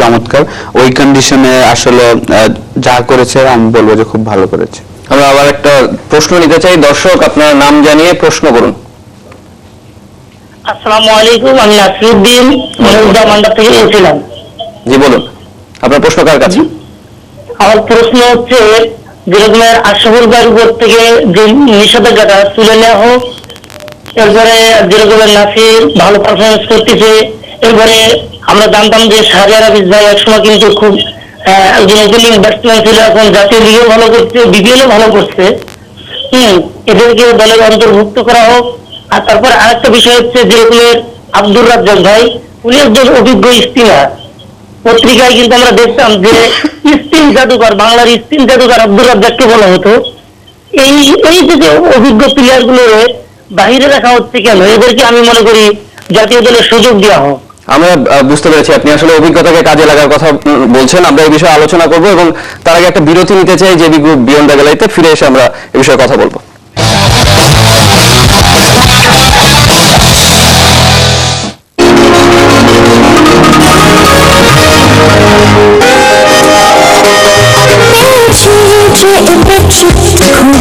চমৎকার। ওই কন্ডিশনে আসলে যা করেছে আমি বলবো যে খুব ভালো করেছে। আমরা আবার একটা প্রশ্ন নিতে চাই। দর্শক, আপনার নাম জানিয়ে প্রশ্ন করুন। আসসালামু আলাইকুম, আমি নাসিরউদ্দিন মনুদা মান্ডা থেকে বলছিলাম। জি বলুন, আপনার প্রশ্ন কার কাছে? আমার প্রশ্ন হচ্ছে, যেরকমের আশরাফুল ভাইয়ের উপর থেকে যে নিষেধাজ্ঞাটা তুলে নেওয়া হোক, এরপরে যেরকমের নাসির ভালো পারফরমেন্স করতেছে, এরপরে আমরা জানতাম যে শাহরিয়ার হাফিজ ভাই একসময় কিন্তু খুব একজন ওপেনিং ব্যাটসম্যান ছিল, এখন জাতীয় লিগেও ভালো করছে, বিপিএলও ভালো করছে। এদেরকে দলের অন্তর্ভুক্ত করা হোক। আর তারপর আরেকটা বিষয় হচ্ছে, যেরকমের আব্দুর রাজ্জাক ভাই, উনি একজন অভিজ্ঞ স্পিনার। পত্রিকায় কিন্তু আমরা দেখতাম যে স্পিন জাদুকর, বাংলার স্পিন জাদুকর আব্দুর রাজ্জাককে বলা হতো। এই এই যে অভিজ্ঞ প্লেয়ার গুলো বাহিরে রাখা হচ্ছে কেন? এদেরকে আমি মনে করি জাতীয় দলের সুযোগ দেওয়া হোক। আমরা বুঝতে পেরেছি আপনি আসলে অভিজ্ঞতাকে কাজে লাগার কথা বলছেন। আমরা এই বিষয়ে আলোচনা করব এবং তার আগে একটা বিরতি নিতে চাই। জেবি গ্রুপ বিয়ন্ড দ্য গ্যালারিতে ফিরে এসে আমরা এই বিষয়ে কথা বলবো।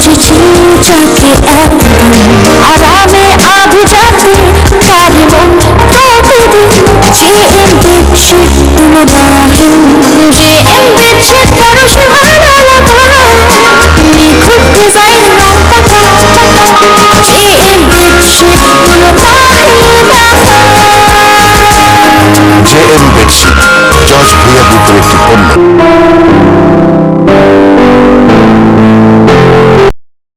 খুঁজেছি যাকে